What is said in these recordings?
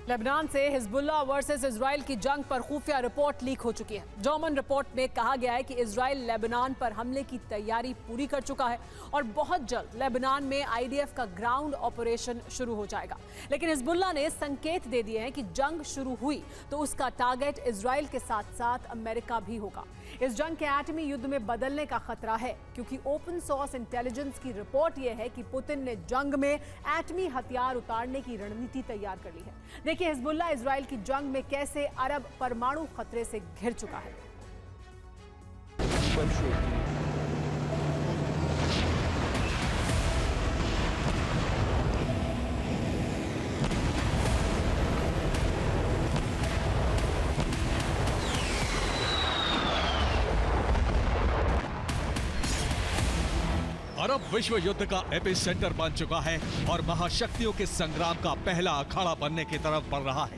Lebanon से Hezbollah versus Israel की जंग पर खुफिया रिपोर्ट लीक हो चुकी है। जर्मन रिपोर्ट में कहा गया है कि इजराइल लेबनान पर हमले की तैयारी पूरी कर चुका है और बहुत जल्द लेबनान में आईडीएफ का ग्राउंड ऑपरेशन शुरू हो जाएगा। लेकिन हिजबुल्लाह ने संकेत दे दिए हैं कि जंग शुरू हुई तो उसका टारगेट इजराइल के साथ साथ अमेरिका भी होगा। इस जंग के एटमी युद्ध में बदलने का खतरा है, क्योंकि ओपन सोर्स इंटेलिजेंस की रिपोर्ट यह है कि पुतिन ने जंग में एटमी हथियार उतारने की रणनीति तैयार कर ली है। देखिए हिजबुल्लाह इजराइल की जंग में कैसे अरब परमाणु खतरे से घिर चुका है। अरब विश्व युद्ध का एपिसेंटर बन चुका है और महाशक्तियों के संग्राम का पहला अखाड़ा बनने की तरफ बढ़ रहा है।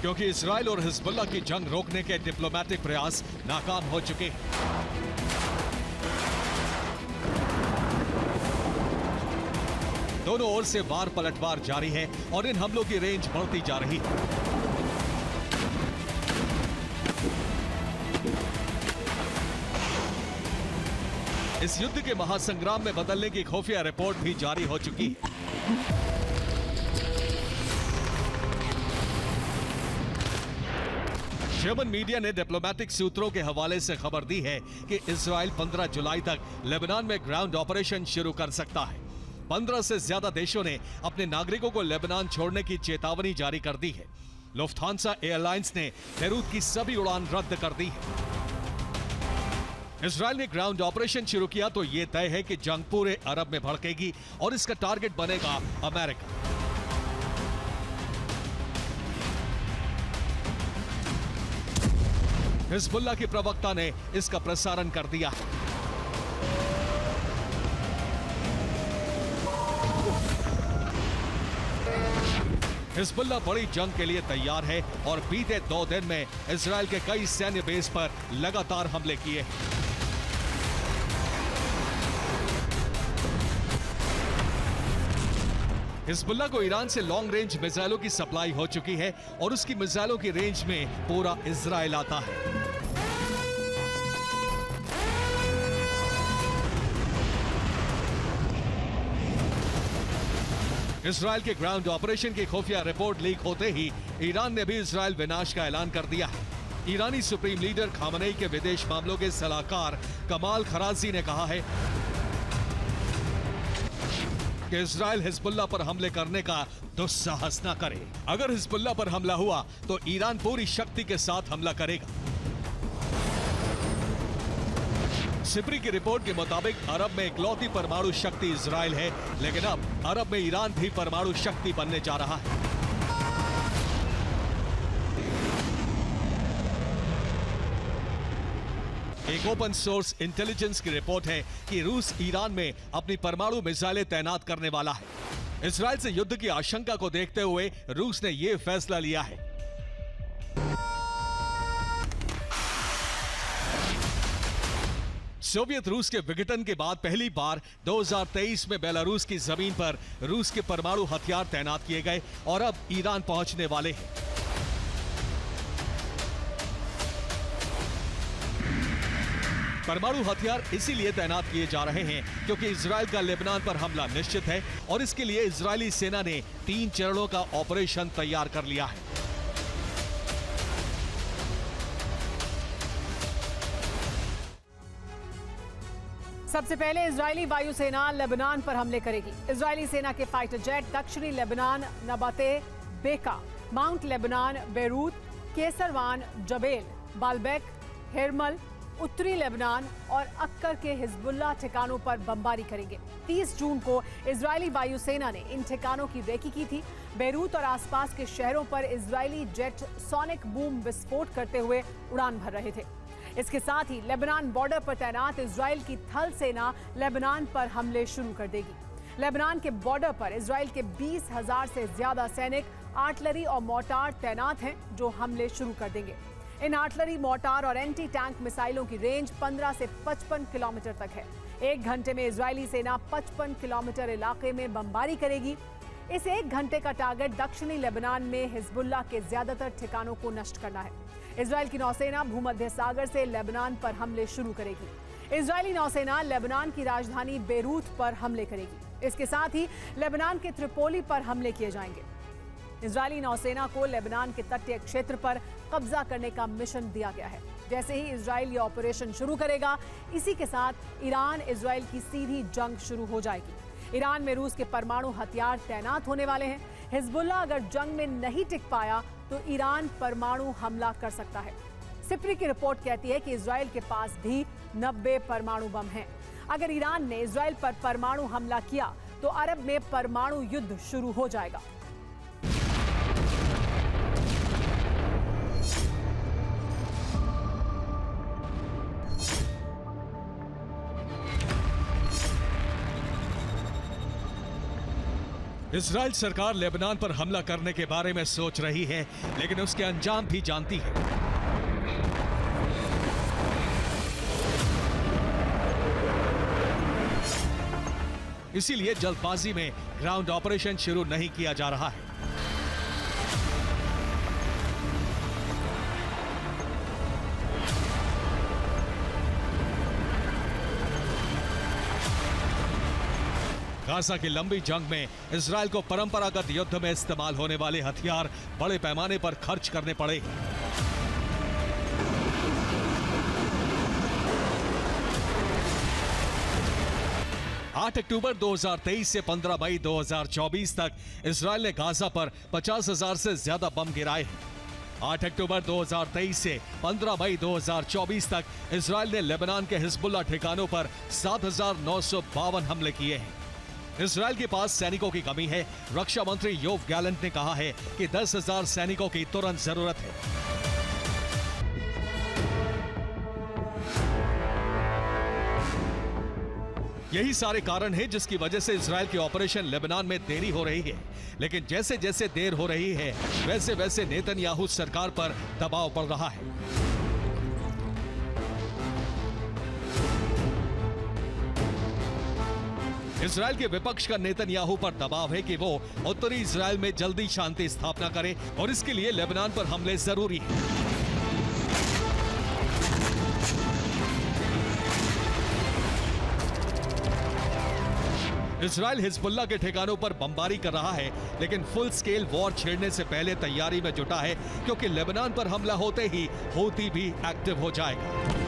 क्योंकि इजराइल और हिजबुल्लाह की जंग रोकने के डिप्लोमेटिक प्रयास नाकाम हो चुके हैं। दोनों ओर से वार पलटवार जारी है और इन हमलों की रेंज बढ़ती जा रही है। इस युद्ध के महासंग्राम में बदलने की खुफिया रिपोर्ट भी जारी हो चुकी है। जर्मन मीडिया ने डिप्लोमेटिक सूत्रों के हवाले से खबर दी है कि इजराइल 15 जुलाई तक लेबनान में ग्राउंड ऑपरेशन शुरू कर सकता है। 15 से ज्यादा देशों ने अपने नागरिकों को लेबनान छोड़ने की चेतावनी जारी कर दी है। लुफ्थांसा एयरलाइंस ने बेरूत की सभी उड़ान रद्द कर दी है। इजराइल ने ग्राउंड ऑपरेशन शुरू किया तो यह तय है कि जंग पूरे अरब में भड़केगी और इसका टारगेट बनेगा अमेरिका। हिजबुल्लाह के प्रवक्ता ने इसका प्रसारण कर दिया है। हिजबुल्लाह बड़ी जंग के लिए तैयार है और बीते 2 दिन में इजराइल के कई सैन्य बेस पर लगातार हमले किए। हिजबुल्लाह को ईरान से लॉन्ग रेंज मिसाइलों की सप्लाई हो चुकी है और उसकी मिसाइलों की रेंज में पूरा इजराइल आता है। इजराइल के ग्राउंड ऑपरेशन की खुफिया रिपोर्ट लीक होते ही ईरान ने भी इजराइल विनाश का ऐलान कर दिया है। ईरानी सुप्रीम लीडर खामनेई के विदेश मामलों के सलाहकार कमाल खराजी ने कहा है कि इजराइल हिजबुल्लाह पर हमले करने का दुस्साहस न करे। अगर हिजबुल्लाह पर हमला हुआ तो ईरान पूरी शक्ति के साथ हमला करेगा। सिप्री की रिपोर्ट के मुताबिक अरब में इकलौती परमाणु शक्ति इजराइल है, लेकिन अब अरब में ईरान भी परमाणु शक्ति बनने जा रहा है। एक ओपन सोर्स इंटेलिजेंस की रिपोर्ट है कि रूस ईरान में अपनी परमाणु मिसाइलें तैनात करने वाला है। इजराइल से युद्ध की आशंका को देखते हुए रूस ने यह फैसला लिया है। सोवियत रूस के विघटन के बाद पहली बार 2023 में बेलारूस की जमीन पर रूस के परमाणु हथियार तैनात किए गए और अब ईरान पहुंचने वाले हैं। परमाणु हथियार इसीलिए तैनात किए जा रहे हैं क्योंकि इजराइल का लेबनान पर हमला निश्चित है और इसके लिए इजरायली सेना ने 3 चरणों का ऑपरेशन तैयार कर लिया है। सबसे पहले इजरायली वायुसेना लेबनान पर हमले करेगी। इजरायली सेना के फाइटर जेट दक्षिणी Lebanon, Nabatieh, Bekaa, Mount Lebanon, Beirut, Keserwan, Jbeil, Baalbek, Hermel, उत्तरी लेबनान और अक्कर के हिजबुल्लाह ठिकानों पर बमबारी करेंगे। 30 जून को इजरायली वायुसेना ने इन ठिकानों की रेकी की थी। बेरूत और आसपास के शहरों पर इजरायली जेट सोनिक बूम विस्फोट करते हुए उड़ान भर रहे थे। इसके साथ ही लेबनान बॉर्डर पर तैनात इजराइल की थल सेना लेबनान पर हमले शुरू कर देगी। लेबनान के बॉर्डर पर इजराइल के 20,000 से ज्यादा सैनिक, आर्टिलरी और मोर्टार तैनात हैं जो हमले शुरू कर देंगे। इन आर्टिलरी, मोर्टार और एंटी टैंक मिसाइलों की रेंज 15 से 55 किलोमीटर तक है। 1 घंटे में इजरायली सेना 55 किलोमीटर इलाके में बमबारी करेगी। इस 1 घंटे का टारगेट दक्षिणी लेबनान में हिजबुल्लाह के ज्यादातर ठिकानों को नष्ट करना है। इजरायल की नौसेना भूमध्य सागर से लेबनान पर हमले शुरू करेगी। इजरायली नौसेना लेबनान की राजधानी बेरूत पर हमले करेगी। इसके साथ ही लेबनान के त्रिपोली पर हमले किए जाएंगे। इजरायली नौसेना को लेबनान के तटीय क्षेत्र पर कब्जा करने का मिशन दिया गया है। जैसे ही इजरायल ये ऑपरेशन शुरू करेगा, इसी के साथ ईरान इजरायल की सीधी जंग शुरू हो जाएगी। ईरान में रूस के परमाणु हथियार तैनात होने वाले हैं। हिजबुल्लाह अगर जंग में नहीं टिक पाया तो ईरान परमाणु हमला कर सकता है। सिप्री की रिपोर्ट कहती है कि इजरायल के पास भी 90 परमाणु बम हैं। अगर ईरान ने इजरायल पर परमाणु हमला किया तो अरब में परमाणु युद्ध शुरू हो जाएगा। इजराइल सरकार लेबनान पर हमला करने के बारे में सोच रही है, लेकिन उसके अंजाम भी जानती है। इसीलिए जल्दबाजी में ग्राउंड ऑपरेशन शुरू नहीं किया जा रहा है। गाजा की लंबी जंग में इजरायल को परंपरागत युद्ध में इस्तेमाल होने वाले हथियार बड़े पैमाने पर खर्च करने पड़े। आठ अक्टूबर 2023 से 15 मई 2024 तक इजरायल ने गाजा पर 50,000 से ज्यादा बम गिराए हैं। 8 अक्टूबर 2023 से 15 मई 2024 तक इजरायल ने लेबनान के हिजबुल्लाह ठिकानों पर 7,952 हमले किए हैं। इजरायल के पास सैनिकों की कमी है। रक्षा मंत्री योव गैलेंट ने कहा है कि 10,000 सैनिकों की तुरंत जरूरत है। यही सारे कारण हैं जिसकी वजह से इजरायल के ऑपरेशन लेबनान में देरी हो रही है। लेकिन जैसे जैसे देर हो रही है, वैसे वैसे नेतन्याहू सरकार पर दबाव बढ़ रहा है। इजरायल के विपक्ष का नेतन्याहू पर दबाव है कि वो उत्तरी इजरायल में जल्दी शांति स्थापना करे और इसके लिए लेबनान पर हमले जरूरी है। इजरायल हिजबुल्लाह के ठिकानों पर बमबारी कर रहा है, लेकिन फुल स्केल वॉर छेड़ने से पहले तैयारी में जुटा है, क्योंकि लेबनान पर हमला होते ही हूती भी एक्टिव हो जाएगा।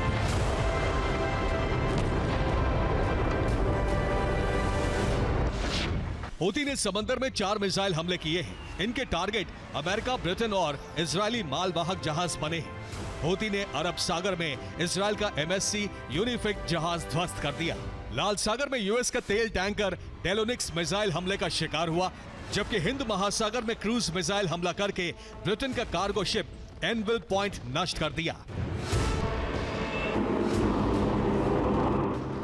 हूती ने समंदर में 4 मिसाइल हमले किए हैं। इनके टारगेट अमेरिका, ब्रिटेन और इजरायली मालवाहक जहाज बने हैं। हूती ने अरब सागर में इजरायल का MSC यूनिफिक जहाज ध्वस्त कर दिया। लाल सागर में यूएस का तेल टैंकर डेलोनिक्स मिसाइल हमले का शिकार हुआ, जबकि हिंद महासागर में क्रूज मिसाइल हमला करके ब्रिटेन का कार्गो शिप एनविल पॉइंट नष्ट कर दिया।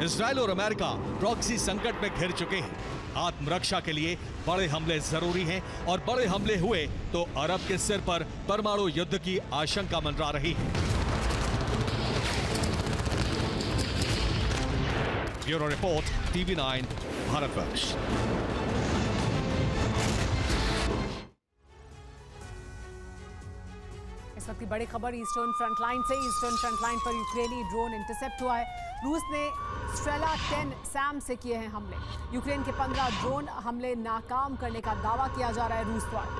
इजरायल और अमेरिका प्रॉक्सी संकट में घिर चुके हैं। आत्मरक्षा के लिए बड़े हमले जरूरी हैं, और बड़े हमले हुए तो अरब के सिर पर परमाणु युद्ध की आशंका मंडरा रही है। Bureau report, TV9 Bharatvarsh. इस वक्त की बड़ी खबर ईस्टर्न फ्रंटलाइन से। ईस्टर्न फ्रंटलाइन पर यूक्रेनी ड्रोन इंटरसेप्ट हुआ है। रूस ने स्ट्रेला 10 सैम से किए हैं हमले। यूक्रेन के 15 ड्रोन हमले नाकाम करने का दावा किया जा रहा है रूस द्वारा।